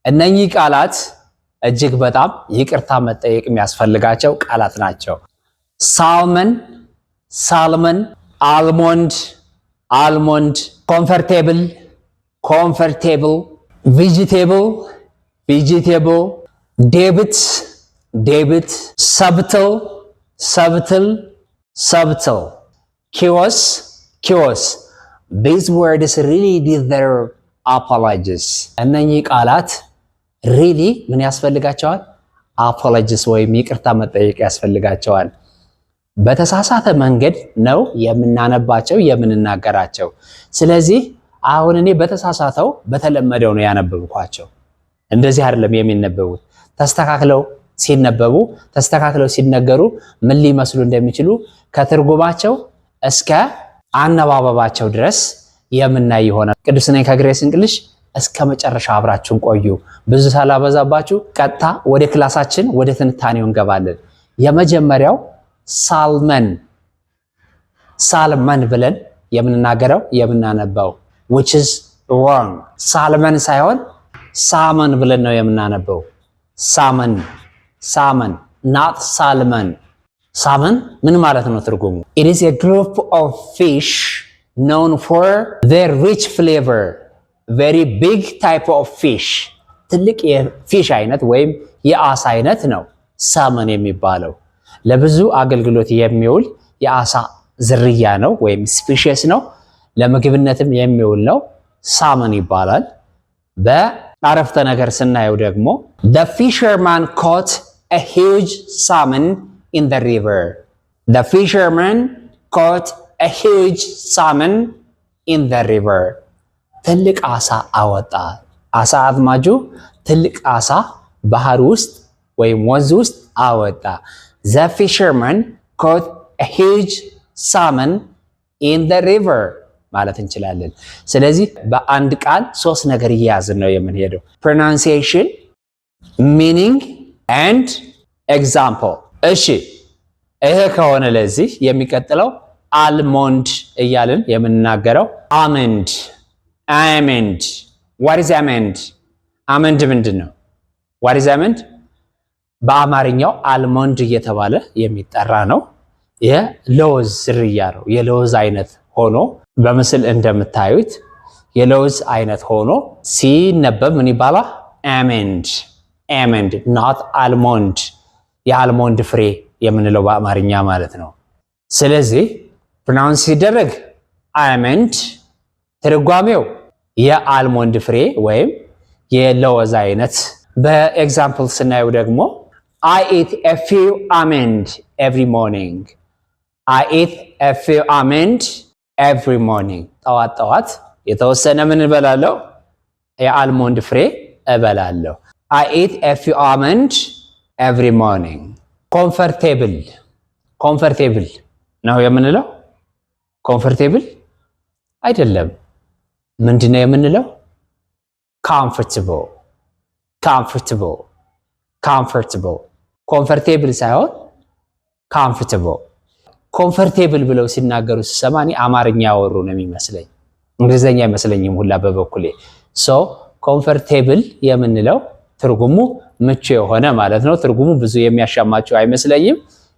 እነኚህ ቃላት እጅግ በጣም ይቅርታ መጠየቅ የሚያስፈልጋቸው ቃላት ናቸው። ሳልመን፣ አልሞንድ፣ ኮምፈርቴብል፣ ቬጂቴብል፣ ዴቢት፣ ሰብትል፣ ኪዮስ። These words really deserve apologies. እነኚህ ቃላት really ምን ያስፈልጋቸዋል? apologies ወይም ይቅርታ መጠየቅ ያስፈልጋቸዋል። በተሳሳተ መንገድ ነው የምናነባቸው የምንናገራቸው። ስለዚህ አሁን እኔ በተሳሳተው በተለመደው ነው ያነበብኳቸው። እንደዚህ አይደለም የሚነበቡት። ተስተካክለው ሲነገሩ ምን ሊመስሉ እንደሚችሉ ከትርጉማቸው እስከ አነባበባቸው ድረስ የምናይ ይሆናል። ቅዱስ ነኝ ከግሬስ እንግሊሽ እስከ መጨረሻ አብራችሁን ቆዩ። ብዙ ሳላበዛባችሁ ቀጥታ ወደ ክላሳችን ወደ ትንታኔው እንገባለን። የመጀመሪያው ሳልመን ብለን የምንናገረው የምናነባው which is wrong። ሳልመን ሳይሆን ሳመን ብለን ነው የምናነበው። ሳመን not ሳልመን። ሳመን ምን ማለት ነው ትርጉሙ? It is a group of fish known for their rich flavor. Very big type of fish. ትልቅ የፊሽ አይነት ወይም የአሳ አይነት ነው ሳመን የሚባለው። ለብዙ አገልግሎት የሚውል የአሳ ዝርያ ነው ወይም ስፒሺስ ነው። ለምግብነትም የሚውል ነው። ሳመን ይባላል። በአረፍተ ነገር ስናየው ደግሞ the fisherman caught a huge salmon in the river. The fisherman caught a huge salmon in the river. ትልቅ አሳ አወጣ። አሳ አጥማጁ ትልቅ አሳ ባህር ውስጥ ወይም ወንዝ ውስጥ አወጣ። The fisherman caught a huge salmon in the river ማለት እንችላለን። ስለዚህ በአንድ ቃል ሶስት ነገር እያያዝን ነው የምንሄደው። pronunciation, meaning and example። እሺ ይሄ ከሆነ ለዚህ የሚቀጥለው አልሞንድ እያልን የምንናገረው አመንድ። what is amend? አመንድ ምንድን ነው? what is amend? በአማርኛው አልሞንድ እየተባለ የሚጠራ ነው። የለውዝ ዝርያ ነው። የለውዝ አይነት ሆኖ በምስል እንደምታዩት የለውዝ አይነት ሆኖ ሲነበብ ምን ይባላል? አመንድ not አልሞንድ። የአልሞንድ ፍሬ የምንለው በአማርኛ ማለት ነው። ስለዚህ ፕሮናውንስ ሲደረግ አመንድ ትርጓሜው የአልሞንድ ፍሬ ወይም የለውዝ አይነት። በኤግዛምፕል ስናየው ደግሞ I eat a few almonds every morning. I eat a few almonds every morning. ጠዋት የተወሰነ ምን እበላለሁ? የአልሞንድ ፍሬ እበላለሁ። I eat a few almonds every morning. comfortable ነው የምንለው? comfortable አይደለም። ምንድነው የምንለው? comfortable comfortable ሳይሆን comfortable ብለው ሲናገሩ ሲሰማኒ አማርኛ ያወሩ ነው የሚመስለኝ፣ እንግሊዘኛ አይመስለኝም ሁላ በበኩሌ። so comfortable የምንለው ትርጉሙ ምቹ የሆነ ማለት ነው። ትርጉሙ ብዙ የሚያሻማቸው አይመስለኝም፣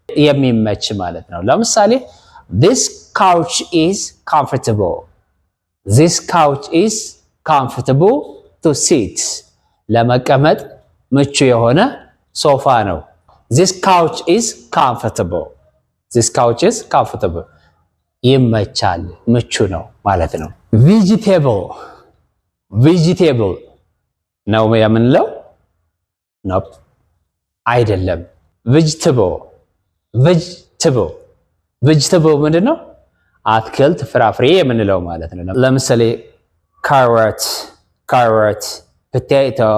የሚመች ማለት ነው። ለምሳሌ this couch is comfortable. This couch is comfortable to sit. ለመቀመጥ ምቹ የሆነ ሶፋ ነው። This couch is comfortable. This couch is comfortable. ይመቻል፣ ምቹ ነው ማለት ነው። vegetable ነው የምንለው? nope አይደለም። vegetable ምንድነው? አትክልት ፍራፍሬ የምንለው ማለት ነው። ለምሳሌ carrot, potato,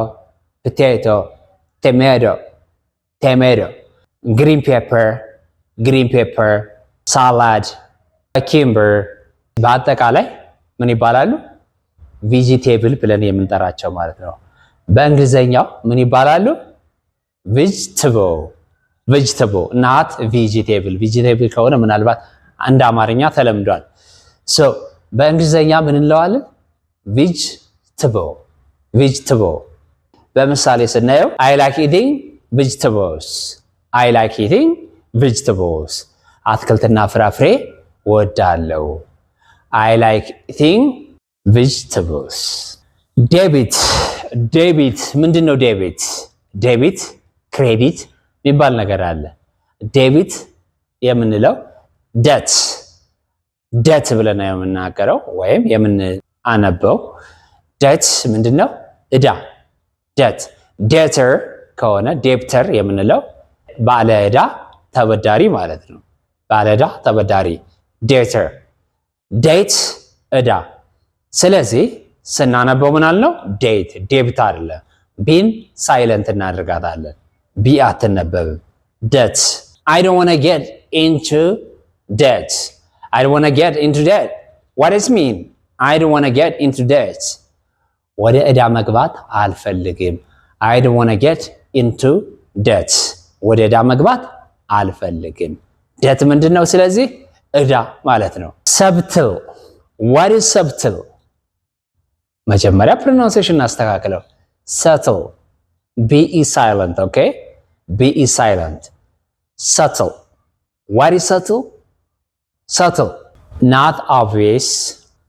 tomato, green pepper, salad, cucumber በአጠቃላይ ምን ይባላሉ? vegetable ብለን የምንጠራቸው ማለት ነው። በእንግሊዘኛው ምን ይባላሉ? vegetable not vegetable። vegetable ከሆነ ምናልባት አንድ አማርኛ ተለምዷል። so በእንግሊዘኛ ምን እንለዋለን? vegetable በምሳሌ ስናየው I like eating vegetables I like eating vegetables አትክልትና ፍራፍሬ ወዳለው I like eating vegetables ዴቢት ምንድነው ዴቢት ክሬዲት የሚባል ነገር አለ ዴቢት የምንለው ደት ብለን ነው የምናገረው ወይም የምናነበው ደት ምንድነው ዕዳ ዴተር ከሆነ ዴብተር የምንለው ባለ ዕዳ ተበዳሪ ማለት ነው ባለ ዕዳ ተበዳሪ ዴተር ዴት ዕዳ ስለዚህ ስናነበው ምን አልነው ዴብት አይደለም ቢን ሳይለንት እናደርጋታለን ቢ አትነበብም debt I don't want to get into debt what does it mean I don't want to get into debt ወደ ዕዳ መግባት አልፈልግም I don't want to get into debt ወደ ዕዳ መግባት አልፈልግም debt ምንድነው ስለዚህ ዕዳ ማለት ነው subtle what is subtle መጀመሪያ pronunciation አስተካክለው subtle be silent okay be silent subtle what is subtle not obvious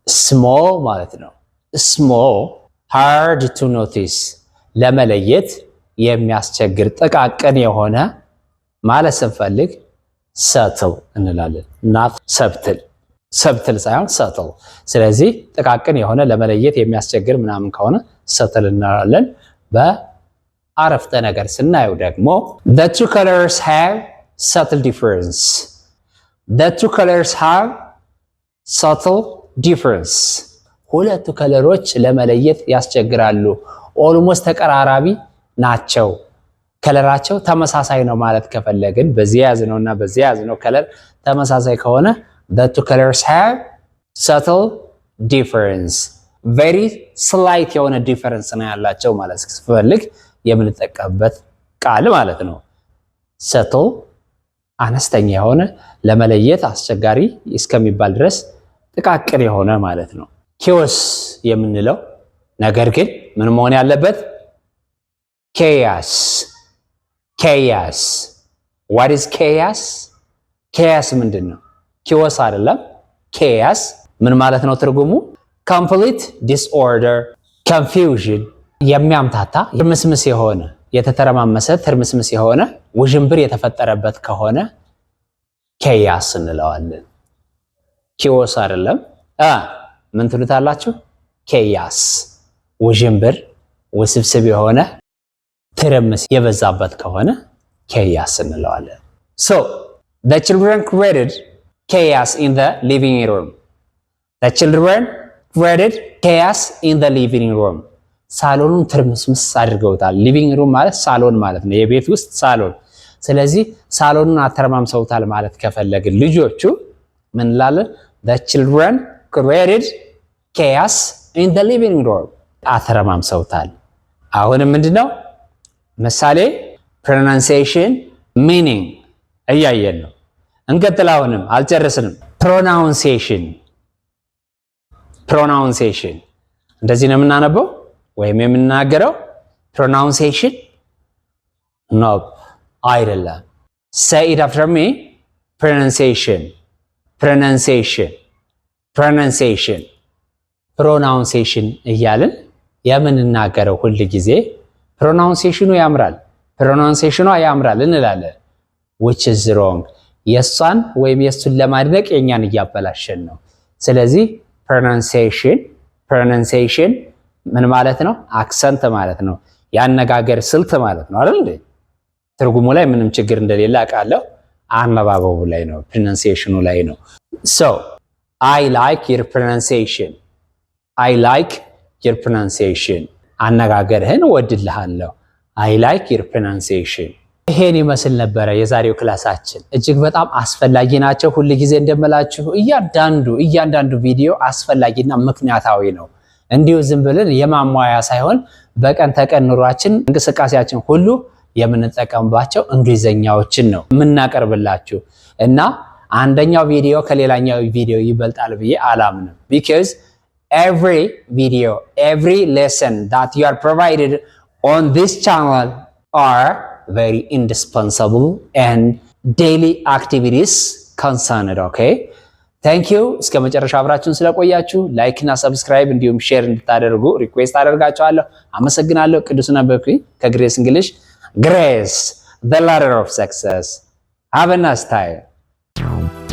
small ማለት ነው small hard to notice ለመለየት የሚያስቸግር ጥቃቅን የሆነ ማለት ስንፈልግ subtle እንላለን not subtle ሳይሆን subtle ስለዚህ ጥቃቅን የሆነ ለመለየት የሚያስቸግር ምናምን ከሆነ subtle እንላለን በአረፍተ ነገር ስናየው ደግሞ the two colors have subtle difference ሁለቱ ከለሮች ለመለየት ያስቸግራሉ ኦልሞስት ተቀራራቢ ናቸው ከለራቸው ተመሳሳይ ነው ማለት ከፈለግን በዚህ ያዝነውና በዚህ ያዝነው ከለር ተመሳሳይ ከሆነ the two colors have subtle difference very slight የሆነ difference ነው ያላቸው ማለት ስፈልግ የምንጠቀምበት ቃል ማለት ነው subtle አነስተኛ የሆነ ለመለየት አስቸጋሪ እስከሚባል ድረስ ጥቃቅን የሆነ ማለት ነው chaos የምንለው ነገር ግን ምን መሆን ያለበት chaos what is chaos ምንድነው chaos አይደለም chaos ምን ማለት ነው ትርጉሙ complete disorder confusion የሚያምታታ ትርምስምስ የሆነ የተተረማመሰ ትርምስምስ የሆነ ውዥንብር የተፈጠረበት ከሆነ chaos እንለዋለን chaos አይደለም ምን ትሉታላችሁ chaos ውዥንብር ውስብስብ የሆነ ትርምስ የበዛበት ከሆነ chaos እንለዋለን so the children created chaos in the living room ሳሎኑን ትርምስምስ አድርገውታል ሊቪንግ ሩም ማለት ሳሎን ማለት ነው የቤት ውስጥ ሳሎን ስለዚህ ሳሎኑን አተረማምሰውታል ማለት ከፈለግን ልጆቹ ምን እንላለን the children created chaos in the living room አተረማምሰውታል አሁንም ምንድነው ምሳሌ pronunciation meaning እያየን ነው እንቀጥል አሁንም አልጨረስንም pronunciation እንደዚህ ነው የምናነበው ወይም የምናገረው pronunciation no አይደለም say it after me pronunciation እያልን የምንናገረው ሁሉ ጊዜ pronunciation ያምራል እንላለን which is wrong የሷን ወይም የሱን ለማድነቅ የኛን እያበላሸን ነው ስለዚህ pronunciation ምን ማለት ነው አክሰንት ማለት ነው ያነጋገር ስልት ማለት ነው አይደል እንዴ ትርጉሙ ላይ ምንም ችግር እንደሌለ አውቃለሁ አነባበቡ ላይ ነው pronunciation ላይ ነው so I like your pronunciation አነጋገርህን ወድልሃለሁ I like your pronunciation ይሄን ይመስል ነበር የዛሬው ክላሳችን እጅግ በጣም አስፈላጊ ናቸው ሁሉ ጊዜ እንደምላችሁ እያንዳንዱ ቪዲዮ አስፈላጊና ምክንያታዊ ነው እንዲሁ ዝም ብለን የማሟያ ሳይሆን በቀን ተቀን ኑሯችን እንቅስቃሴያችን ሁሉ የምንጠቀምባቸው እንግሊዘኛዎችን ነው የምናቀርብላችሁ እና አንደኛው ቪዲዮ ከሌላኛው ቪዲዮ ይበልጣል ብዬ አላምንም because every lesson that you are provided on this channel are very indispensable and daily activities concerned. Okay, thank you. እስከ መጨረሻ አብራችሁን ስለቆያችሁ ላይክ እና ሰብስክራይብ እንዲሁም ሼር እንድታደርጉ ሪኩዌስት አደርጋችኋለሁ። አመሰግናለሁ። ቅዱስ ነበርኩኝ ከግሬስ እንግሊሽ። Grace, the ladder of success. Have a nice time.